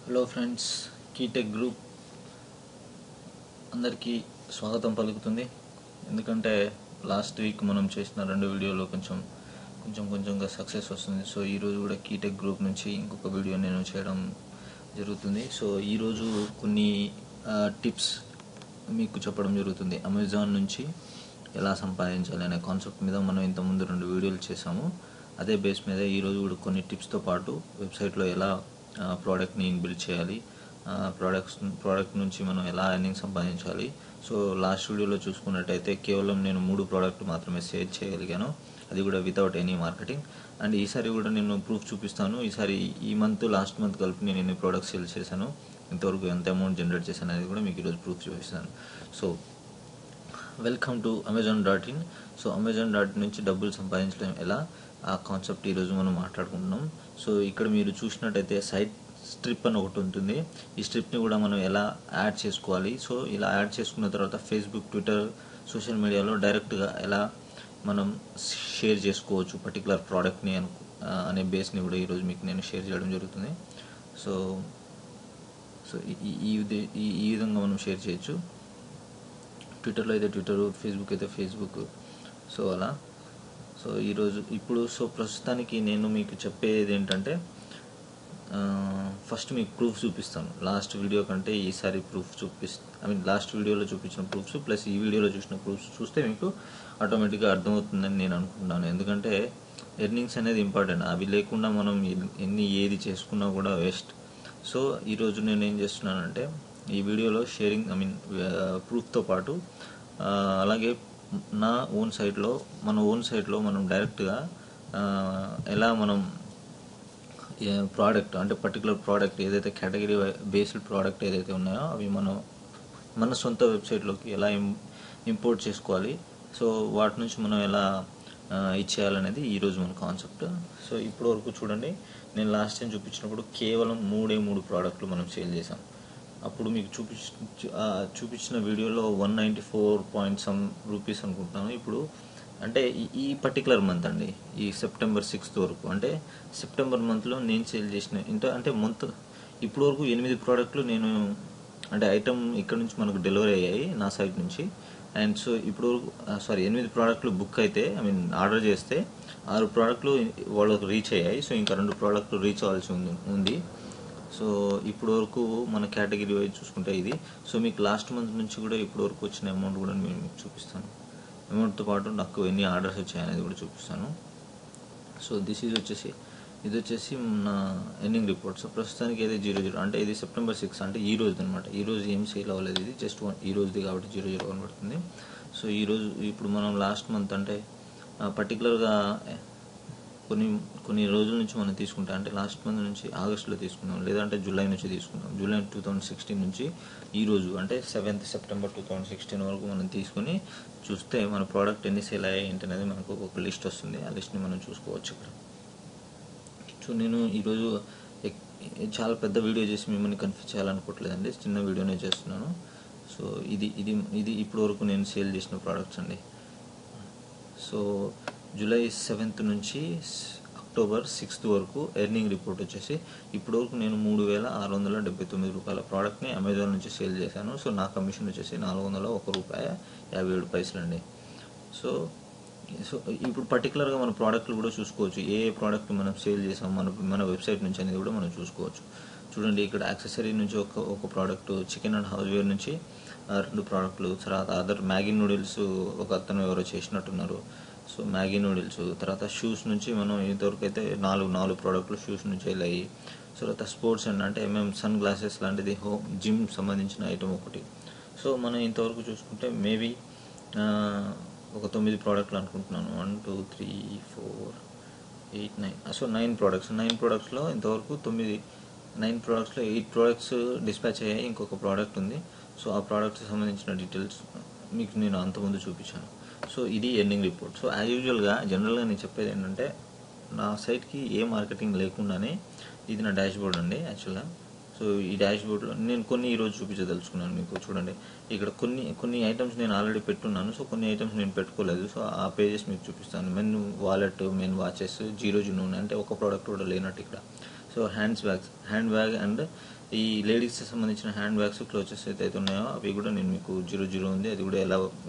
Hello friends, కీటెక్ group అందరికీ స్వాగతం పలుకుతుంది. ఎందుకంటే లాస్ట్ వీక్ మనం చేసిన 2 వీడియోలో కొంచెంగా సక్సెస్ వస్తుంది. సో ఈరోజు కూడా కీటెక్ గ్రూప్ నుంచి ఇంకొక వీడియో నేను చేయడం జరుగుతుంది. సో ఈరోజు కొన్ని టిప్స్ మీకు చెప్పడం జరుగుతుంది. అమెజాన్ నుంచి ఎలా సంపాదించాలి అనే కాన్సెప్ట్ మీద మనం ఇంతకుముందు 2 వీడియోలు చేసాము. అదే బేస్ మీద ఈరోజు కూడా కొన్ని టిప్స్తో పాటు వెబ్సైట్లో ఎలా ప్రోడక్ట్ని బిల్డ్ చేయాలి, ప్రోడక్ట్ నుంచి మనం ఎలా ఎర్నింగ్ సంపాదించాలి. సో లాస్ట్ వీడియోలో చూసుకున్నట్టయితే కేవలం నేను 3 ప్రోడక్ట్ మాత్రమే సేల్ చేయగలిగాను, అది కూడా వితౌట్ ఎనీ మార్కెటింగ్. అండ్ ఈసారి కూడా నేను ప్రూఫ్ చూపిస్తాను. ఈసారి ఈ మంత్ లాస్ట్ మంత్ కలిపి నేను ఎన్ని ప్రోడక్ట్స్ సేల్ చేశాను, ఇంతవరకు ఎంత అమౌంట్ జనరేట్ చేశాను అనేది కూడా మీకు ఈరోజు ప్రూఫ్ చూపిస్తాను. So welcome to Amazon.in. So Amazon.in నుంచి డబ్బులు సంపాదించడం ఎలా, ఆ కాన్సెప్ట్ ఈరోజు మనం మాట్లాడుకుంటున్నాం. సో ఇక్కడ మీరు చూసినట్టయితే సైట్ స్ట్రిప్ అని ఒకటి ఉంటుంది. ఈ స్ట్రిప్ని కూడా మనం ఎలా యాడ్ చేసుకోవాలి, సో ఇలా యాడ్ చేసుకున్న తర్వాత ఫేస్బుక్, ట్విట్టర్, సోషల్ మీడియాలో డైరెక్ట్గా ఎలా మనం షేర్ చేసుకోవచ్చు పర్టికులర్ ప్రోడక్ట్ని అనే బేస్ని కూడా ఈరోజు మీకు నేను షేర్ చేయడం జరుగుతుంది. సో సో ఈ విధంగా మనం షేర్ చేయొచ్చు. ట్విట్టర్లో అయితే ట్విట్టర్, ఫేస్బుక్ అయితే ఫేస్బుక్. సో అలా సో ప్రస్తుతానికి నేను మీకు చెప్పేది ఏంటంటే, ఫస్ట్ మీకు ప్రూఫ్ చూపిస్తాను. లాస్ట్ వీడియో కంటే ఈసారి ప్రూఫ్ లాస్ట్ వీడియోలో చూపించిన ప్రూఫ్స్ ప్లస్ ఈ వీడియోలో చూసిన ప్రూఫ్స్ చూస్తే మీకు ఆటోమేటిక్గా అర్థమవుతుందని నేను అనుకుంటున్నాను. ఎందుకంటే ఎర్నింగ్స్ అనేది ఇంపార్టెంట్. అవి లేకుండా మనం ఏది చేసుకున్నా కూడా వేస్ట్. సో ఈరోజు నేను ఏం చేస్తున్నానంటే, ఈ వీడియోలో షేరింగ్ ప్రూఫ్తో పాటు అలాగే మన ఓన్ సైట్లో మనం డైరెక్ట్గా ఎలా మనం ప్రోడక్ట్ అంటే పర్టికులర్ ప్రోడక్ట్ ఏదైతే కేటగిరీ బేస్డ్ ప్రోడక్ట్ ఏదైతే ఉన్నాయో అవి మన సొంత వెబ్సైట్లోకి ఎలా ఇంపోర్ట్ చేసుకోవాలి, సో వాటి నుంచి మనం ఎలా ఇచ్చేయాలనేది ఈరోజు మన కాన్సెప్ట్. సో ఇప్పటి వరకు చూడండి, నేను లాస్ట్ టైం చూపించినప్పుడు కేవలం 3 ప్రోడక్ట్లు మనం సేల్ చేసాం. అప్పుడు మీకు చూపించిన వీడియోలో 194 రూపీస్ అనుకుంటున్నాను. ఇప్పుడు అంటే ఈ పర్టికులర్ మంత్ అండి, ఈ సెప్టెంబర్ 6 వరకు, అంటే సెప్టెంబర్ మంత్లో నేను సేల్ చేసిన అంటే మంత్ ఇప్పుడు వరకు 8 ప్రోడక్ట్లు నేను అంటే ఐటమ్ ఇక్కడ నుంచి మనకు డెలివరీ అయ్యాయి నా సైట్ నుంచి. అండ్ సో ఇప్పుడు వరకు 8 ప్రోడక్ట్లు బుక్ అయితే ఆర్డర్ చేస్తే 6 ప్రోడక్ట్లు వాళ్ళకు రీచ్ అయ్యాయి. సో ఇంకా 2 ప్రోడక్ట్లు రీచ్ అవ్వాల్సి ఉంది. సో ఇప్పుడు వరకు మన కేటగిరీ వైజ్ చూసుకుంటే ఇది. సో మీకు లాస్ట్ మంత్ నుంచి కూడా ఇప్పుడు వరకు వచ్చిన అమౌంట్ కూడా నేను మీకు చూపిస్తాను. అమౌంట్తో పాటు నాకు ఎన్ని ఆర్డర్స్ వచ్చాయనేది కూడా చూపిస్తాను. సో ఇది వచ్చేసి నా ఎర్నింగ్ రిపోర్ట్. సో ప్రస్తుతానికి అయితే 00 అంటే ఇది సెప్టెంబర్ 6 అంటే ఈ రోజు అనమాట. ఈ రోజు ఏం సేల్ అవ్వలేదు, ఇది జస్ట్ ఈ రోజుది కాబట్టి 00 కనబడుతుంది. సో ఈరోజు ఇప్పుడు మనం లాస్ట్ మంత్ అంటే పర్టికులర్గా కొన్ని రోజుల నుంచి మనం తీసుకుంటాం. అంటే లాస్ట్ మంత్ నుంచి ఆగస్టులో తీసుకున్నాం, లేదంటే జూలై నుంచి తీసుకున్నాం. జూలై 2016 నుంచి ఈ రోజు అంటే 7th సెప్టెంబర్ 2016 వరకు మనం తీసుకుని చూస్తే మన ప్రోడక్ట్ ఎన్ని సేల్ అయ్యాయి ఏంటి అనేది మనకు ఒక లిస్ట్ వస్తుంది. ఆ లిస్ట్ని మనం చూసుకోవచ్చు ఇక్కడ. సో నేను ఈరోజు చాలా పెద్ద వీడియో చేసి మిమ్మల్ని కన్ఫ్యూజ్ చేయాలనుకోవట్లేదండి, చిన్న వీడియోనే చేస్తున్నాను. సో ఇది ఇప్పటి వరకు నేను సేల్ చేసిన ప్రోడక్ట్స్ అండి. సో జూలై 7th నుంచి అక్టోబర్ 6th వరకు ఎర్నింగ్ రిపోర్ట్ వచ్చేసి ఇప్పుడు వరకు నేను 3,679 రూపాయల ప్రోడక్ట్ని అమెజాన్ నుంచి సేల్ చేశాను. సో నా కమిషన్ వచ్చేసి 401 రూపాయ 57 పైసలు అండి. సో ఇప్పుడు పర్టికులర్గా మన ప్రోడక్ట్లు కూడా చూసుకోవచ్చు, ఏ ప్రోడక్ట్ మనం సేల్ చేసాం మన వెబ్సైట్ నుంచి అనేది కూడా మనం చూసుకోవచ్చు. చూడండి, ఇక్కడ యాక్సెసరీ నుంచి ఒక ప్రోడక్ట్, చికెన్ అండ్ హౌస్వేర్ నుంచి 2 ప్రోడక్ట్లు, తర్వాత అదర్ మ్యాగీ నూడిల్స్ ఒక అతను ఎవరో చేసినట్టున్నారు. సో మ్యాగీ నూడిల్స్, తర్వాత షూస్ నుంచి మనం ఇంతవరకు అయితే 4 ప్రోడక్ట్లు షూస్ నుంచి వెళ్ళాయి. సో తర్వాత స్పోర్ట్స్ అంటే సన్ గ్లాసెస్ లాంటిది జిమ్ సంబంధించిన ఐటమ్ ఒకటి. సో మనం ఇంతవరకు చూసుకుంటే మేబీ ఒక 9 ప్రోడక్ట్లు అనుకుంటున్నాను. 1 2 3 4 8 9 సో 9 ప్రోడక్ట్స్లో ఇంతవరకు 9 ప్రోడక్ట్స్లో 8 ప్రోడక్ట్స్ డిస్పాచ్ అయ్యాయి. ఇంకొక ప్రోడక్ట్ ఉంది. సో ఆ ప్రోడక్ట్కి సంబంధించిన డీటెయిల్స్ మీకు నేను అంతకుముందు చూపించాను. సో ఇది ఎర్నింగ్ రిపోర్ట్. సో యాజ్ యూజువల్గా జనరల్గా నేను చెప్పేది ఏంటంటే, నా సైట్కి ఏ మార్కెటింగ్ లేకుండానే ఇది నా డాష్ బోర్డ్ అండి యాక్చువల్గా. సో ఈ డాష్ బోర్డ్లో నేను ఈరోజు చూపించదలుచుకున్నాను మీకు. చూడండి, ఇక్కడ కొన్ని ఐటమ్స్ నేను ఆల్రెడీ పెట్టున్నాను. సో కొన్ని ఐటమ్స్ నేను పెట్టుకోలేదు. సో ఆ పేజెస్ మీకు చూపిస్తాను. Men wallet, men watches, 0 Junoon అంటే ఒక ప్రోడక్ట్ కూడా లేనట్టు ఇక్కడ. సో హ్యాండ్ బ్యాగ్ అండ్ ఈ లేడీస్కి సంబంధించిన హ్యాండ్ బ్యాగ్స్ క్లోచెస్ అయితే ఉన్నాయో అవి కూడా నేను మీకు 00 ఉంది, అది కూడా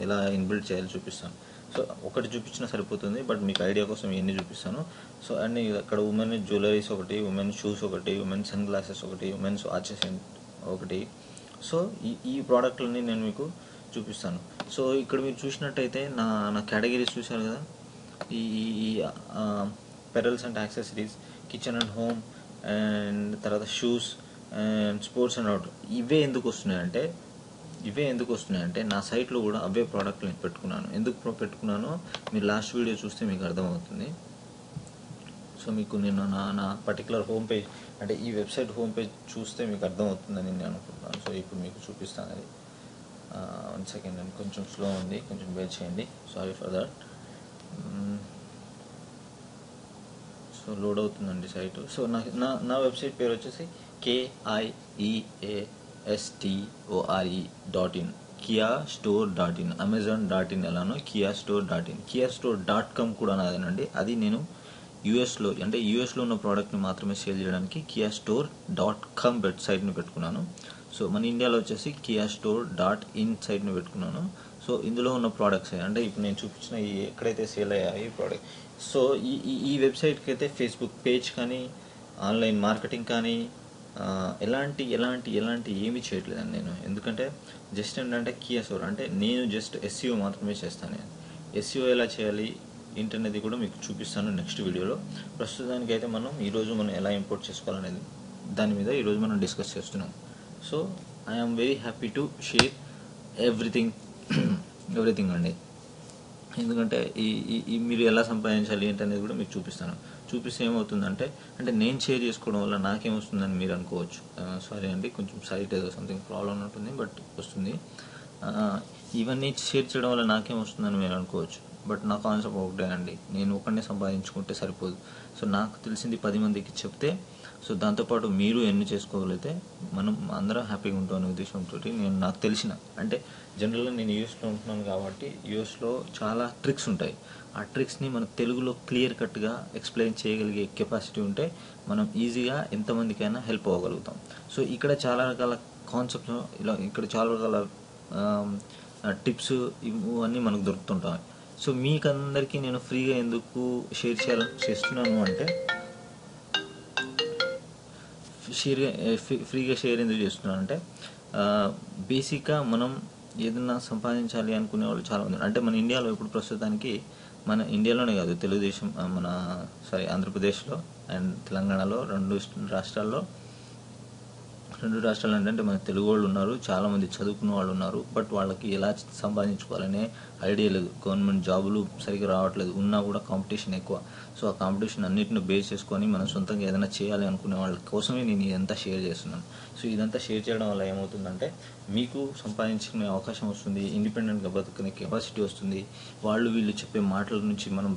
ఎలా ఇన్బిల్డ్ చేయాలో చూపిస్తాను. సో ఒకటి చూపించినా సరిపోతుంది, బట్ మీకు ఐడియా కోసం ఇవన్నీ చూపిస్తాను. సో అండ్ అక్కడ ఉమెన్ జ్యువెలరీస్ ఒకటి, ఉమెన్ షూస్ ఒకటి, ఉమెన్ సన్ గ్లాసెస్ ఒకటి, ఉమెన్స్ వాచెస్ ఒకటి. సో ఈ ప్రోడక్ట్లన్నీ నేను మీకు చూపిస్తాను. సో ఇక్కడ మీరు చూసినట్టయితే నా కేటగిరీస్ చూశారు కదా, ఈ pearls and accessories, kitchen and home, and తర్వాత shoes and sports and out. ఇవే ఎందుకు వస్తున్నాయంటే నా సైట్లో కూడా అవే ప్రోడక్ట్లు నేను పెట్టుకున్నాను. ఎందుకు పెట్టుకున్నానో మీరు లాస్ట్ వీడియో చూస్తే మీకు అర్థమవుతుంది. సో మీకు నేను నా పర్టికులర్ హోమ్ పేజ్ అంటే ఈ వెబ్సైట్ హోమ్ పేజ్ చూస్తే మీకు అర్థమవుతుందని నేను అనుకుంటున్నాను. సో ఇప్పుడు మీకు చూపిస్తాను అది. 1 సెకండ్ అండి, కొంచెం స్లో ఉంది, కొంచెం వెయిట్ చేయండి, sorry for that. So load అవుతుందండి సైట్. సో నా వెబ్సైట్ పేరు వచ్చేసి KIEASTORE.in, kiastore.in, amazon.in ఎలానో kiastore.in, kiastore.com కూడా నాదేనండి. అది నేను యూఎస్లో ఉన్న ప్రోడక్ట్ని మాత్రమే సేల్ చేయడానికి kiastore.com వెబ్సైట్ని పెట్టుకున్నాను. సో మన ఇండియాలో వచ్చేసి kiastore.in సైట్ని పెట్టుకున్నాను. సో ఇందులో ఉన్న ప్రోడక్ట్స్ అంటే ఇప్పుడు నేను చూపించిన ఎక్కడైతే సేల్ అయ్యాయి ఈ ప్రోడక్ట్. సో ఈ వెబ్సైట్కి అయితే ఫేస్బుక్ పేజ్ కానీ ఆన్లైన్ మార్కెటింగ్ కానీ ఎలాంటి ఏమీ చేయట్లేదండి నేను. ఎందుకంటే జస్ట్ ఏంటంటే కియాస్టోర్ అంటే నేను జస్ట్ SEO మాత్రమే చేస్తాను. SEO ఎలా చేయాలి ఏంటనేది కూడా మీకు చూపిస్తాను నెక్స్ట్ వీడియోలో. ప్రస్తుతానికి అయితే ఈరోజు మనం ఎలా ఇంపోర్ట్ చేసుకోవాలనేది దాని మీద ఈరోజు మనం డిస్కస్ చేస్తున్నాం. So I'm very happy to share everything అండి. ఎందుకంటే ఈ మీరు ఎలా సంపాదించాలి ఏంటనేది కూడా మీకు చూపిస్తే ఏమవుతుందంటే నేను షేర్ చేసుకోవడం వల్ల నాకేమొస్తుందని మీరు అనుకోవచ్చు. సారీ అండి, కొంచెం సైట్ ఏదో సంథింగ్ ప్రాబ్లం ఉంటుంది, బట్ వస్తుంది. ఇవన్నీ షేర్ చేయడం వల్ల నాకేమొస్తుందని మీరు అనుకోవచ్చు, బట్ నా కాన్సెప్ట్ ఒకటే అండి, నేను ఒకరినే సంపాదించుకుంటే సరిపోదు. సో నాకు తెలిసింది 10 మందికి చెప్తే, సో దాంతోపాటు మీరు ఎన్ని చేసుకోగలిగితే మనం అందరం హ్యాపీగా ఉంటాం అనే ఉద్దేశంతో నాకు తెలిసిన జనరల్గా నేను యూఎస్లో ఉంటున్నాను కాబట్టి యూఎస్లో చాలా ట్రిక్స్ ఉంటాయి. ఆ ట్రిక్స్ని మన తెలుగులో క్లియర్ కట్గా ఎక్స్ప్లెయిన్ చేయగలిగే కెపాసిటీ ఉంటే మనం ఈజీగా ఎంతమందికైనా హెల్ప్ అవ్వగలుగుతాం. సో ఇక్కడ చాలా రకాల కాన్సెప్ట్స్, ఇక్కడ చాలా రకాల టిప్స్ ఇవన్నీ మనకు దొరుకుతుంటాయి. సో మీకందరికీ నేను ఫ్రీగా ఎందుకు షేర్ చేస్తున్నాను అంటే ఫ్రీగా షేర్ ఎందుకు చేస్తున్నాను అంటే బేసిక్గా మనం ఏదైనా సంపాదించాలి అనుకునే వాళ్ళు చాలా మంది మన ఇండియాలో ఇప్పుడు ప్రస్తుతానికి, మన ఇండియాలోనే కాదు తెలుగుదేశం ఆంధ్రప్రదేశ్లో అండ్ తెలంగాణలో రెండు రాష్ట్రాల్లో అంటే మన తెలుగు వాళ్ళు ఉన్నారు, చాలామంది చదువుకున్న వాళ్ళు ఉన్నారు, బట్ వాళ్ళకి ఎలా సంపాదించుకోవాలనే ఐడియా లేదు. గవర్నమెంట్ జాబులు సరిగ్గా రావట్లేదు, ఉన్నా కూడా కాంపిటీషన్ ఎక్కువ. సో ఆ కాంపిటీషన్ అన్నిటిని బేస్ చేసుకొని మనం సొంతంగా ఏదైనా చేయాలి అనుకునే వాళ్ళ కోసమే నేను ఇదంతా షేర్ చేస్తున్నాను. సో ఇదంతా షేర్ చేయడం వల్ల ఏమవుతుందంటే మీకు సంపాదించుకునే అవకాశం వస్తుంది, ఇండిపెండెంట్గా బతుకునే కెపాసిటీ వస్తుంది. వీళ్ళు చెప్పే మాటల నుంచి మనం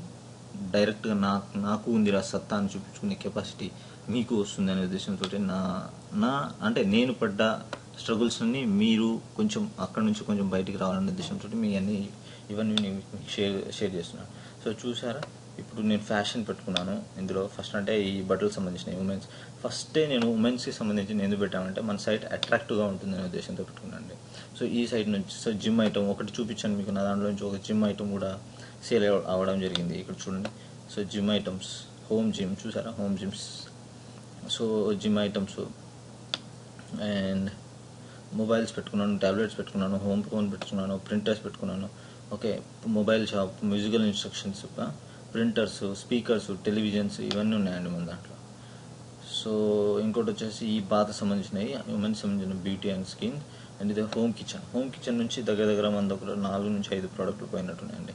డైరెక్ట్గా నాకు ఉందిరా సత్తా అని చూపించుకునే కెపాసిటీ మీకు వస్తుంది అనే ఉద్దేశంతో నేను పడ్డ స్ట్రగుల్స్ అన్ని మీరు కొంచెం అక్కడ నుంచి కొంచెం బయటికి రావాలనే ఉద్దేశంతో ఇవన్నీ నేను షేర్ చేస్తున్నాను. సో చూసారా, ఇప్పుడు నేను ఫ్యాషన్ పెట్టుకున్నాను. ఇందులో ఫస్ట్ ఈ బట్టలకు సంబంధించిన ఉమెన్స్ నేను ఉమెన్స్కి సంబంధించి ఎందుకు పెట్టామంటే మన సైట్ అట్రాక్టివ్గా ఉంటుందనే ఉద్దేశంతో పెట్టుకున్నాను. సో ఈ సైట్ నుంచి జిమ్ ఐటమ్ ఒకటి చూపించాను మీకు. నా దాంట్లో నుంచి ఒక జిమ్ ఐటమ్ కూడా సేల్ అవ్వడం జరిగింది. ఇక్కడ చూడండి. So gym items, home gym చూసారా, home gyms. So gym items and mobiles పెట్టుకున్నాను, ట్యాబ్లెట్స్ పెట్టుకున్నాను, హోమ్ ఫోన్ పెట్టుకున్నాను, ప్రింటర్స్ పెట్టుకున్నాను. Okay, mobile shop, musical instructions, printers, speakers, televisions ఇవన్నీ ఉన్నాయండి మన దాంట్లో. సో ఇంకోటి వచ్చేసి ఈ బాత్ సంబంధించినవి, ఉమెన్స్ సంబంధించిన బ్యూటీ అండ్ స్కిన్. అండ్ ఇది హోమ్ కిచెన్ నుంచి దగ్గర మన దగ్గర 4 నుంచి 5 ప్రోడక్ట్లు పోయినట్టున్నాయండి.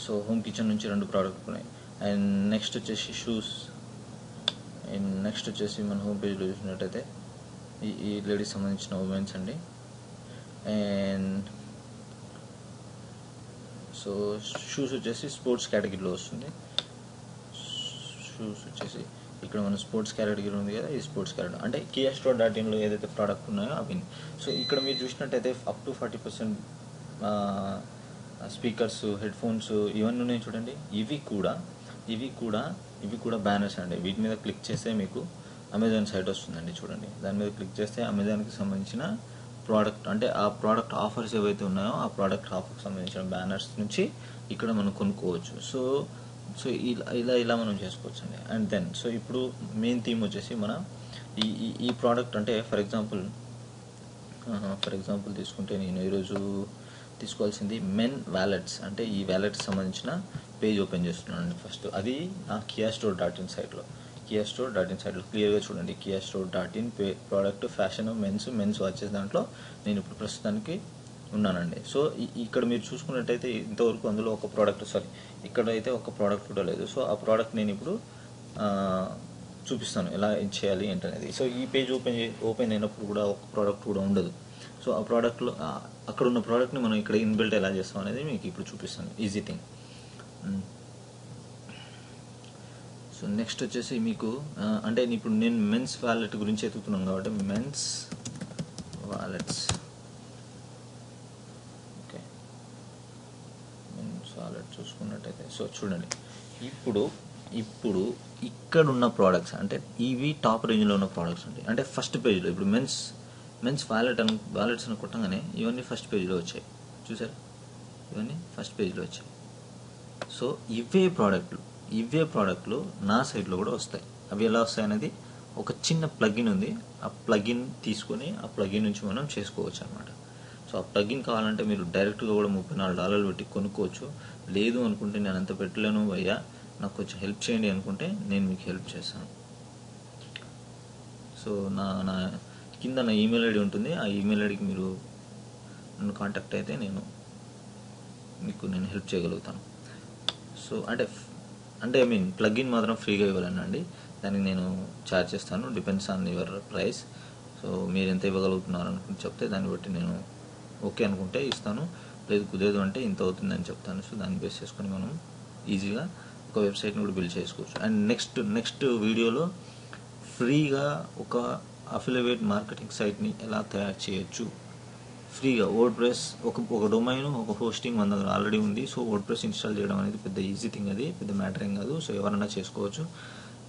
సో హోమ్ కిచెన్ నుంచి 2 ప్రోడక్ట్లు ఉన్నాయి. అండ్ నెక్స్ట్ వచ్చేసి షూస్. అండ్ నెక్స్ట్ వచ్చేసి మన హోమ్ పేజ్లో చూసినట్టయితే ఈ లేడీస్ సంబంధించిన ఉమెన్స్ అండి. అండ్ సో షూస్ వచ్చేసి స్పోర్ట్స్ కేటగిరీలో వస్తుంది. షూస్ వచ్చేసి ఇక్కడ మన స్పోర్ట్స్ కేటగిరీ ఉంది కదా, ఈ స్పోర్ట్స్ కేటగిరీ kiastore.inలో ఏదైతే ప్రోడక్ట్ ఉన్నాయో అవి. సో ఇక్కడ మీరు చూసినట్టయితే up to 40% speakers, head phones ఇవన్నీ ఉన్నాయి చూడండి. ఇవి కూడా బ్యానర్స్ అండి. వీటి మీద క్లిక్ చేస్తే మీకు అమెజాన్ సైట్ వస్తుందండి. చూడండి, దాని మీద క్లిక్ చేస్తే అమెజాన్కి సంబంధించిన ప్రోడక్ట్, అంటే ఆ ప్రోడక్ట్ ఆఫర్స్ ఏవైతే ఉన్నాయో ఆ ప్రోడక్ట్ ఆఫర్కి సంబంధించిన బ్యానర్స్ నుంచి ఇక్కడ మనం కొనుక్కోవచ్చు. సో సో ఇలా మనం చేసుకోవచ్చు అండి. అండ్ దెన్ సో ఇప్పుడు మెయిన్ థీమ్ వచ్చేసి మన ఈ ప్రోడక్ట్, అంటే ఫర్ ఎగ్జాంపుల్ తీసుకుంటే నేను ఈరోజు తీసుకోవాల్సింది మెన్ వ్యాలెట్స్, అంటే ఈ వ్యాలెట్స్ సంబంధించిన పేజ్ ఓపెన్ చేస్తున్నాను అండి. ఫస్ట్ అది నా kiastore.in సైట్లో, kiastore.in సైట్లో క్లియర్గా చూడండి. kiastore.in product fashion men's watches దాంట్లో నేను ఇప్పుడు ప్రస్తుతానికి ఉన్నానండి. సో ఇక్కడ మీరు చూసుకున్నట్టయితే ఇంతవరకు అందులో ఒక ప్రోడక్ట్, ఇక్కడ అయితే ఒక ప్రోడక్ట్ కూడా లేదు. సో ఆ ప్రోడక్ట్ నేను ఇప్పుడు చూపిస్తాను ఎలా చేయాలి ఏంటనేది. సో ఈ పేజ్ ఓపెన్ అయినప్పుడు కూడా ఒక ప్రోడక్ట్ కూడా ఉండదు. సో ఆ ప్రోడక్ట్లో అక్కడ ఉన్న ప్రోడక్ట్ని మనం ఇక్కడ ఇన్బిల్ట్ ఎలా చేస్తాం అనేది మీకు ఇప్పుడు చూపిస్తాను. Easy thing. సో నెక్స్ట్ వచ్చేసి మీకు అంటే ఇప్పుడు నేను మెన్స్ వ్యాలెట్ గురించి ఎత్తుకుతున్నాను కాబట్టి men's wallets, okay, men's wallet చూసుకున్నట్టయితే సో చూడండి, ఇప్పుడు ఇక్కడ ఉన్న ప్రోడక్ట్స్, అంటే ఇవి టాప్ రేంజ్లో ఉన్న ప్రోడక్ట్స్ అండి. అంటే ఫస్ట్ పేజ్లో ఇప్పుడు మెన్స్ వ్యాలెట్స్ అని కొట్టగానే ఇవన్నీ ఫస్ట్ పేజ్లో వచ్చాయి. చూసారు, ఇవన్నీ ఫస్ట్ పేజ్లో వచ్చాయి. సో ఇవే ప్రోడక్ట్లు నా సైట్లో కూడా వస్తాయి. అవి ఎలా వస్తాయి అనేది ఒక చిన్న ప్లగిన్ ఉంది. ఆ ప్లగిన్ తీసుకొని ఆ ప్లగిన్ నుంచి మనం చేసుకోవచ్చు అనమాట. సో ఆ ప్లగిన్ కావాలంటే మీరు డైరెక్ట్గా కూడా $34 పెట్టి కొనుక్కోవచ్చు. లేదు అనుకుంటే నేను అంత పెట్టలేను అయ్యా, నాకు కొంచెం హెల్ప్ చేయండి అనుకుంటే నేను మీకు హెల్ప్ చేస్తాను. సో నా కింద నా ఈమెయిల్ ఐడి ఉంటుంది. ఆ ఈమెయిల్ ఐడికి మీరు నన్ను కాంటాక్ట్ అయితే నేను హెల్ప్ చేయగలుగుతాను. సో అంటే ప్లగిన్ మాత్రం ఫ్రీగా ఇవ్వాలనండి, దానికి నేను ఛార్జ్ చేస్తాను. Depends on your price. So మీరు ఎంత ఇవ్వగలుగుతున్నారు అనుకుంటే చెప్తే దాన్ని బట్టి నేను ఓకే అనుకుంటే ఇస్తాను, లేదు కుదరదు అంటే ఇంత అవుతుందని చెప్తాను. సో దాన్ని బేస్ చేసుకొని మనం ఈజీగా ఒక వెబ్సైట్ని కూడా బిల్డ్ చేసుకోవచ్చు. అండ్ నెక్స్ట్ వీడియోలో ఫ్రీగా ఒక అఫిలియేట్ మార్కెటింగ్ సైట్ని ఎలా తయారు చేయొచ్చు ఫ్రీగా. వర్డ్ప్రెస్ ఒక డొమైన్, ఒక హోస్టింగ్ మన దగ్గర ఆల్రెడీ ఉంది. సో వర్డ్ప్రెస్ ఇన్స్టాల్ చేయడం అనేది పెద్ద ఈజీ థింగ్, అది పెద్ద మ్యాటర్ ఏం కాదు. సో ఎవరైనా చేసుకోవచ్చు.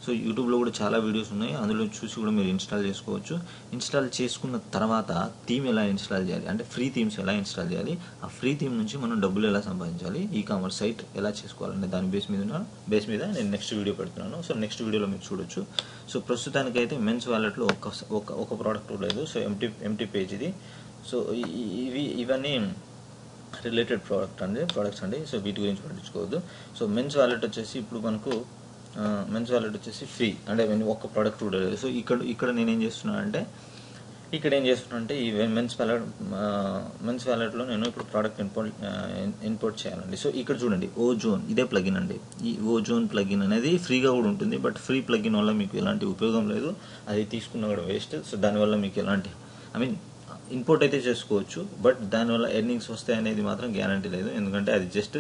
సో యూట్యూబ్లో కూడా చాలా వీడియోస్ ఉన్నాయి, అందులో చూసి కూడా మీరు ఇన్స్టాల్ చేసుకోవచ్చు. ఇన్స్టాల్ చేసుకున్న తర్వాత థీమ్ ఎలా ఇన్స్టాల్ చేయాలి, అంటే ఫ్రీ థీమ్స్ ఎలా ఇన్స్టాల్ చేయాలి, ఆ ఫ్రీ థీమ్ నుంచి మనం డబ్బులు ఎలా సంపాదించాలి, ఈ కామర్స్ సైట్ ఎలా చేసుకోవాలనే దాని బేస్ మీద నేను నెక్స్ట్ వీడియో పెడుతున్నాను. సో నెక్స్ట్ వీడియోలో మీరు చూడొచ్చు. సో ప్రస్తుతానికైతే మెన్స్ వ్యాలెట్లో ఒక ప్రోడక్ట్ లేదు. సో ఎంటీ పేజ్ ఇది. సో ఇవన్నీ రిలేటెడ్ ప్రోడక్ట్స్ అండి. సో వీటి గురించి పట్టించుకోవద్దు. సో మెన్స్ వ్యాలెట్ వచ్చేసి ఇప్పుడు మనకు ఫ్రీ, అంటే ఒక్క ప్రోడక్ట్ కూడా లేదు. సో ఇక్కడ నేను ఏం చేస్తున్నానంటే ఈ మెన్స్ వ్యాలెట్లో నేను ఇప్పుడు ప్రోడక్ట్ ఇంపోర్ట్ చేయాలండి. సో ఇక్కడ చూడండి, ఓజోన్ ఇదే ప్లగిన్ అండి. ఈ ఓజోన్ ప్లగిన్ అనేది ఫ్రీగా కూడా ఉంటుంది, బట్ ఫ్రీ ప్లగిన్ వల్ల మీకు ఎలాంటి ఉపయోగం లేదు, అది తీసుకున్నా కూడా వేస్ట్. సో దానివల్ల మీకు ఎలాంటి ఇంపోర్ట్ అయితే చేసుకోవచ్చు, బట్ దానివల్ల ఎర్నింగ్స్ వస్తాయి అనేది మాత్రం గ్యారంటీ లేదు. ఎందుకంటే అది జస్ట్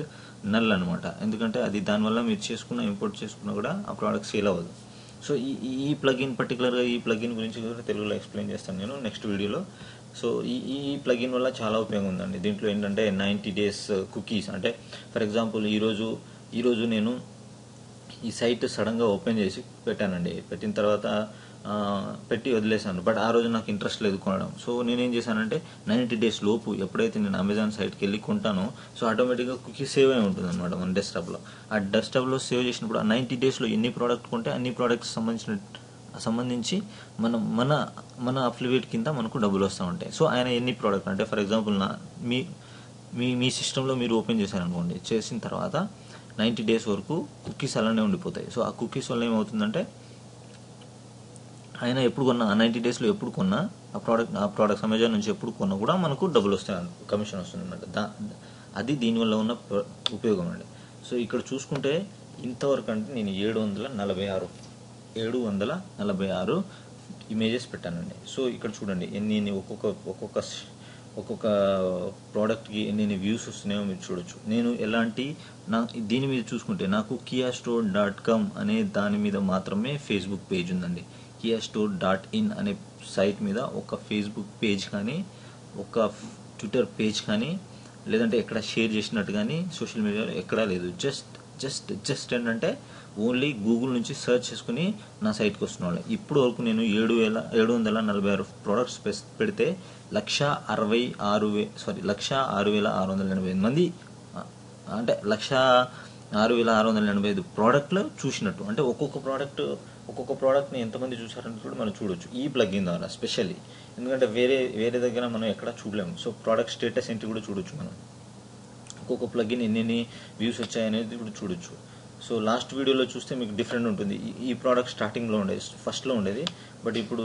నల్ అనమాట. ఎందుకంటే అది దానివల్ల మీరు ఇంపోర్ట్ చేసుకున్నా కూడా ఆ ప్రోడక్ట్ సేల్ అవ్వదు. సో ఈ పర్టికులర్గా ఈ ప్లగిన్ గురించి కూడా తెలుగులో ఎక్స్ప్లెయిన్ చేస్తాను నేను నెక్స్ట్ వీడియోలో. సో ఈ ప్లగిన్ వల్ల చాలా ఉపయోగం ఉందండి. దీంట్లో ఏంటంటే 90 days కుకీస్, అంటే ఫర్ ఎగ్జాంపుల్ ఈరోజు నేను ఈ సైట్ సడన్గా ఓపెన్ చేసి పెట్టానండి. పెట్టిన తర్వాత పెట్టి వదిలేసాను, బట్ ఆ రోజు నాకు ఇంట్రెస్ట్ లేదు కొనడం. సో నేనేం చేశానంటే 90 days లోపు ఎప్పుడైతే నేను అమెజాన్ సైట్కి వెళ్ళి కొంటానో సో ఆటోమేటిక్గా కుకీ సేవ్ అయి ఉంటుంది అనమాట మన డెస్క్టాప్లో. ఆ డెస్క్టాప్లో సేవ్ చేసినప్పుడు ఆ 90 daysలో ఎన్ని ప్రోడక్ట్ కొంటే అన్ని ప్రోడక్ట్స్ సంబంధించి మన అఫిలియేట్ కింద మనకు డబ్బులు వస్తూ ఉంటాయి. సో ఆయన ఎన్ని ప్రోడక్ట్, అంటే ఫర్ ఎగ్జాంపుల్ మీ సిస్టంలో మీరు ఓపెన్ చేశారనుకోండి, చేసిన తర్వాత 90 days వరకు కుకీస్ అలానే ఉండిపోతాయి. సో ఆ కుకీస్ వల్ల ఏమవుతుందంటే ఆయన ఎప్పుడు కొన్నా 90 daysలో ఎప్పుడు కొన్నా ఆ ప్రోడక్ట్స్ అమెజాన్ నుంచి ఎప్పుడు కొన్నా కూడా మనకు డబ్బులు వస్తాయి, కమిషన్ వస్తుంది అనమాట. అది దీనివల్ల ఉన్న ఉపయోగం అండి. సో ఇక్కడ చూసుకుంటే ఇంతవరకు అంటే నేను 746 ఇమేజెస్ పెట్టానండి. సో ఇక్కడ చూడండి ఎన్ని ఒక్కొక్క ప్రోడక్ట్కి ఎన్ని వ్యూస్ వస్తున్నాయో మీరు చూడొచ్చు. నేను దీని మీద చూసుకుంటే నాకు kiastore.com అనే దాని మీద మాత్రమే ఫేస్బుక్ పేజ్ ఉందండి. kiastore.in అనే సైట్ మీద ఒక ఫేస్బుక్ పేజ్ కానీ, ఒక ట్విట్టర్ పేజ్ కానీ, లేదంటే ఎక్కడ షేర్ చేసినట్టు కానీ సోషల్ మీడియాలో ఎక్కడా లేదు. జస్ట్ జస్ట్ ఏంటంటే ఓన్లీ గూగుల్ నుంచి సెర్చ్ చేసుకుని నా సైట్కి వస్తున్న వాళ్ళు. ఇప్పుడు వరకు నేను 7,746 ప్రోడక్ట్స్ పెడితే 1,06,685 మంది, అంటే 1,06,685 ప్రోడక్ట్లు చూసినట్టు. అంటే ఒక్కొక్క ప్రోడక్ట్ని ఎంతమంది చూసారని కూడా మనం చూడొచ్చు ఈ ప్లగ్ఇన్ ద్వారా స్పెషల్లీ. ఎందుకంటే వేరే దగ్గర మనం ఎక్కడ చూడలేము. సో ప్రోడక్ట్ స్టేటస్ ఏంటి కూడా చూడొచ్చు మనం. ఒక్కొక్క ప్లగ్ఇన్ ఎన్ని వ్యూస్ వచ్చాయనేది కూడా చూడొచ్చు. సో లాస్ట్ వీడియోలో చూస్తే మీకు డిఫరెంట్ ఉంటుంది. ఈ ప్రోడక్ట్ స్టార్టింగ్లో ఉండేది, ఫస్ట్లో ఉండేది, బట్ ఇప్పుడు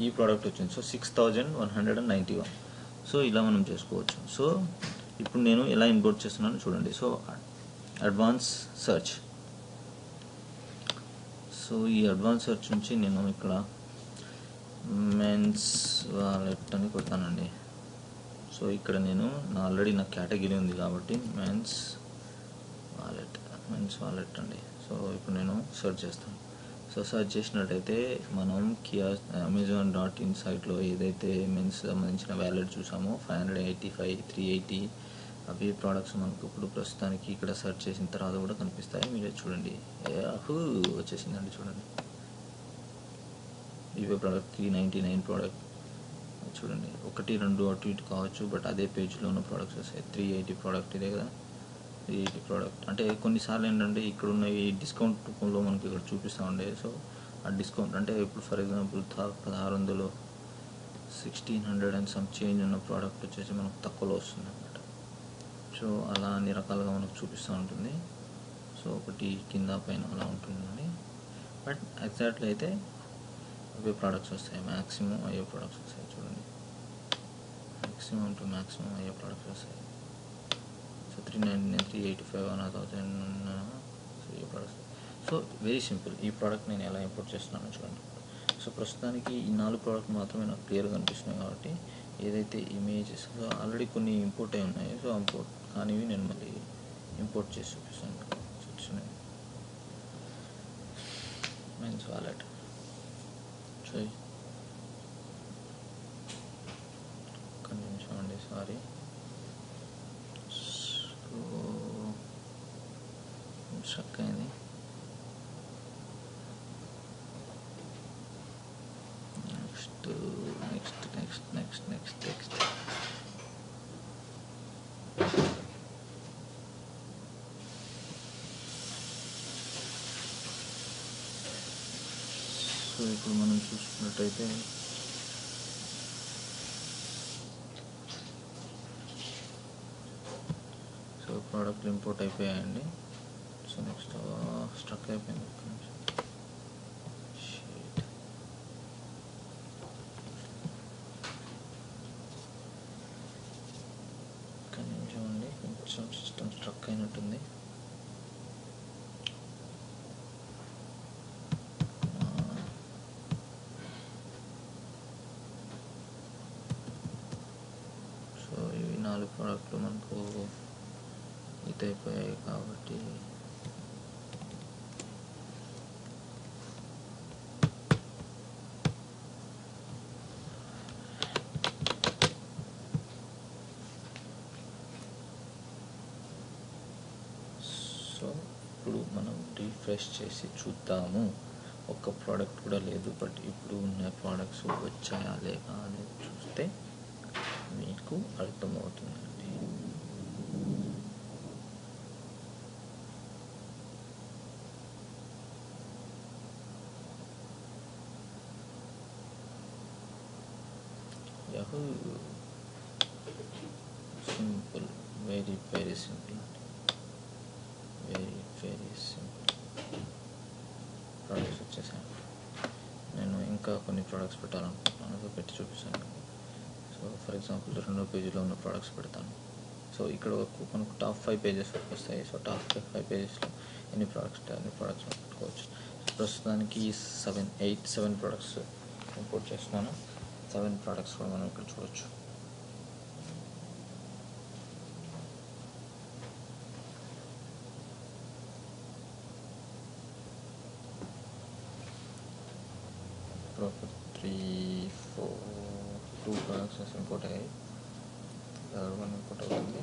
ఈ ప్రోడక్ట్ వచ్చింది. సో 6,191. సో ఇలా మనం చేసుకోవచ్చు. సో ఇప్పుడు నేను ఎలా ఇంపోర్ట్ చేస్తున్నాను చూడండి. So advance search. సో ఈ అడ్వాన్స్ సెర్చ్ నుంచి నేను ఇక్కడ మెన్స్ వాలెట్ అని కొడతానండి. సో ఇక్కడ నేను ఆల్రెడీ నా కేటగిరీ ఉంది కాబట్టి మెన్స్ వాలెట్ అండి. సో ఇప్పుడు నేను సెర్చ్ చేస్తాను. సో సెర్చ్ చేసినట్టయితే మనం Amazon.in సైట్లో ఏదైతే మెన్స్ సంబంధించిన వ్యాలెట్ చూసామో 585, 380 అవి ప్రోడక్ట్స్ మనకు ఇప్పుడు ప్రస్తుతానికి ఇక్కడ సెర్చ్ చేసిన తర్వాత కూడా కనిపిస్తాయి. మీరే చూడండి, వచ్చేసిందండి చూడండి. ఇవే ప్రోడక్ట్ 399 ప్రోడక్ట్ చూడండి. 1, 2 అటు ఇటు కావచ్చు, బట్ అదే పేజ్లో ఉన్న ప్రోడక్ట్స్ వస్తాయి. 380 ప్రోడక్ట్ ఇదే కదా, 380 ప్రోడక్ట్. అంటే కొన్నిసార్లు ఏంటంటే ఇక్కడ ఉన్న ఈ డిస్కౌంట్ రూపంలో మనకి ఇక్కడ చూపిస్తూ ఉండే. సో ఆ డిస్కౌంట్ అంటే ఇప్పుడు for example 1600 1600 and some change ఉన్న ప్రోడక్ట్ వచ్చేసి మనకు తక్కువలో వస్తుంది అనమాట. సో అలా అన్ని రకాలుగా మనకు చూపిస్తూ ఉంటుంది. సో ఒకటి కింద పైన అలా ఉంటుందండి. బట్ ఎగ్జాక్ట్లీ అయితే అవే ప్రోడక్ట్స్ వస్తాయి, మ్యాక్సిమం అయ్యే ప్రోడక్ట్స్ వస్తాయి చూడండి. మ్యాక్సిమం టు మ్యాక్సిమం అయ్యే ప్రోడక్ట్స్ వస్తాయి. సో 399, 385, 1000 ఏ ప్రోడక్ట్స్. So very simple. ఈ ప్రోడక్ట్ నేను ఎలా ఇంపోర్ట్ చేస్తున్నానో చూడండి. సో ప్రస్తుతానికి ఈ 4 ప్రోడక్ట్ మాత్రమే నాకు క్లియర్గా కనిపిస్తున్నాయి కాబట్టి ఏదైతే ఇమేజెస్ ఆల్రెడీ కొన్ని ఇంపోర్ట్ అయి ఉన్నాయి. సో ఇంపోర్ట్ కానివి నేను మళ్ళీ ఇంపోర్ట్ చేసి చూపిస్తాను. చూస్తున్నాయి మెన్స్ వాలెట్. సో ఒక్క నిమిషం అండి, సారీ. సో స్ట్రక్ అయింది. నెక్స్ట్ సో ఇప్పుడు మనం చూసుకున్నట్టయితే సో ప్రోడక్ట్లు ఇంపోర్ట్ అయిపోయాయండి. సో నెక్స్ట్ స్ట్రక్ అయిపోయింది. చూడండి కొంచెం సిస్టమ్ స్ట్రక్ అయినట్టుంది. సో ఇవి 4 ప్రోడక్ట్లు మనకు ఇదైపోయాయి కాబట్టి సో ఇప్పుడు మనం రిఫ్రెష్ చేసి చూద్దాము. ఒక్క ప్రోడక్ట్ కూడా లేదు, బట్ ఇప్పుడు ఉన్న ప్రోడక్ట్స్ వచ్చాయా లేవా అనేది చూస్తే మీకు అర్థమవుతుందండి. Yahoo simple, very very simple, very simple. Products వచ్చేసాయి. నేను ఇంకా కొన్ని ప్రోడక్ట్స్ పెట్టాలనుకుంటున్నాను, అది పెట్టి చూపిస్తాను. సో ఫర్ ఎగ్జాంపుల్ 2వ పేజీలో ఉన్న ప్రోడక్ట్స్ పెడతాను. సో ఇక్కడ మనకు టాప్ 5 పేజెస్ వరకు వస్తాయి. సో టాప్ 5 పేజెస్లో ఎన్ని ప్రోడక్ట్స్ పెట్టుకోవచ్చు. ప్రస్తుతానికి 7 ప్రోడక్ట్స్ ఇంపోర్ట్ చేస్తున్నాను. 7 ప్రోడక్ట్స్ కూడా మనం ఇక్కడ చూడొచ్చు. ప్రాపర్ 2 ప్రోడక్ట్స్ ఇంపోర్ట్ అయ్యాయి. థర్డ్ వన్ ఇంపోర్ట్ అవుతుంది.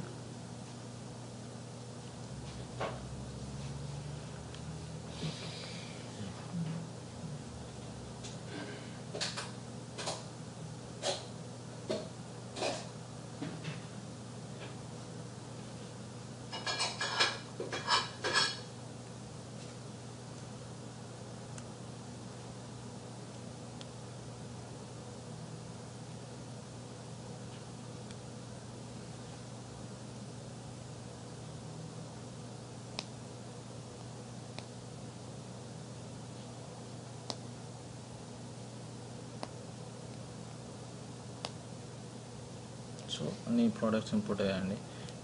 సో అన్ని ప్రోడక్ట్స్ ఇంపోర్ట్ అయ్యాయండి.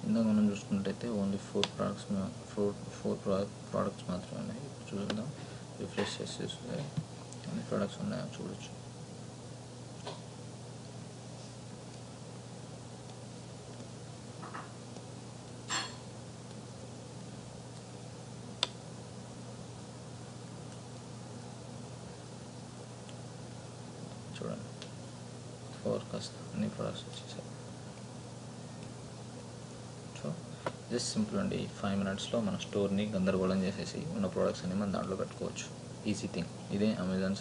ఇందాక మనం చూసుకున్నట్టయితే ఓన్లీ 4 ప్రోడక్ట్స్ మాత్రమే ఉన్నాయి. ఇప్పుడు చూద్దాం, రిఫ్రెష్ చేసి చూస్తే ఎన్ని ప్రోడక్ట్స్ ఉన్నాయో చూడొచ్చు. చూడండి, 4 కాస్త అన్ని ప్రోడక్ట్స్ వచ్చేసాయి. సో జస్ట్ సింపుల్ అండి. 5 minutesలో మన స్టోర్ని గందరగోళం చేసేసి ఉన్న ప్రోడక్ట్స్ అన్ని మనం దాంట్లో పెట్టుకోవచ్చు. Easy thing. ఇదే అమెజాన్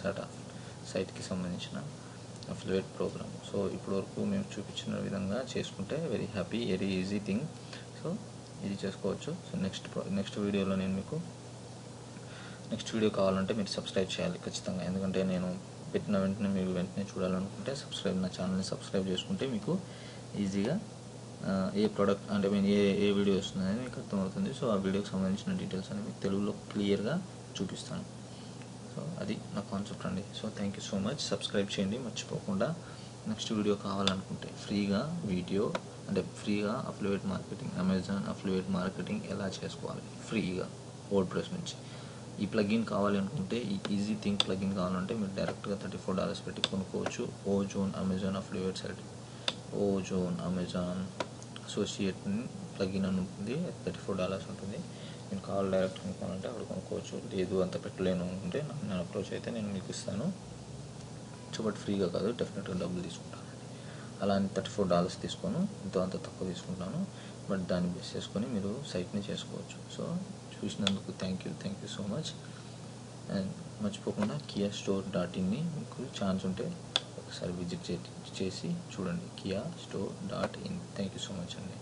సైట్కి సంబంధించిన అఫిలియేట్ ప్రోగ్రామ్. సో ఇప్పటివరకు మేము చూపించిన విధంగా చేసుకుంటే వెరీ ఈజీ థింగ్. సో ఇది చేసుకోవచ్చు. సో నెక్స్ట్ వీడియోలో నేను మీకు నెక్స్ట్ వీడియో కావాలంటే మీరు సబ్స్క్రైబ్ చేయాలి ఖచ్చితంగా. ఎందుకంటే నేను పెట్టిన వెంటనే మీరు వెంటనే చూడాలనుకుంటే నా ఛానల్ని సబ్స్క్రైబ్ చేసుకుంటే మీకు ఈజీగా ఏ ప్రోడక్ట్ అంటే నేను ఏ వీడియో వస్తుందని మీకు అర్థమవుతుంది. సో ఆ వీడియోకి సంబంధించిన డీటెయిల్స్ అని మీకు తెలుగులో క్లియర్గా చూపిస్తాను. సో అది నా కాన్సెప్ట్ అండి. So thank you so much. Subscribe చేయండి మర్చిపోకుండా. నెక్స్ట్ వీడియో కావాలనుకుంటే ఫ్రీగా affiliate marketing, Amazon affiliate marketing ఎలా చేసుకోవాలి ఫ్రీగా వర్డ్ప్రెస్ నుంచి. ఈ ప్లగిన్ కావాలి అనుకుంటే, ఈ ఈజీ థింగ్ ప్లగిన్ కావాలంటే మీరు డైరెక్ట్గా $34 పెట్టి కొనుక్కోవచ్చు. Ozone Amazon affiliate site, ozone Amazon associate plugin అని ఉంటుంది. $34 ఉంటుంది. నేను కావాలి డైరెక్ట్ కొనుక్కోవాలంటే అక్కడ కొనుక్కోవచ్చు. లేదు అంత పెట్టలేను అనుకుంటే నన్ను అప్రోచ్ అయితే నేను మీకు ఇస్తాను. సో బట్ ఫ్రీగా కాదు, డెఫినెట్గా డబ్బులు తీసుకుంటానండి. అలా అని $34 తీసుకోను, అంత తక్కువ తీసుకుంటాను. బట్ దాన్ని బేస్ చేసుకొని మీరు సైట్ని చేసుకోవచ్చు. సో చూసినందుకు thank you so much. And మర్చిపోకుండా kiastore.inని మీకు ఛాన్స్ ఉంటే ఒకసారి విజిట్ చేసి చూడండి. kiastore.in. Thank you so much అండి.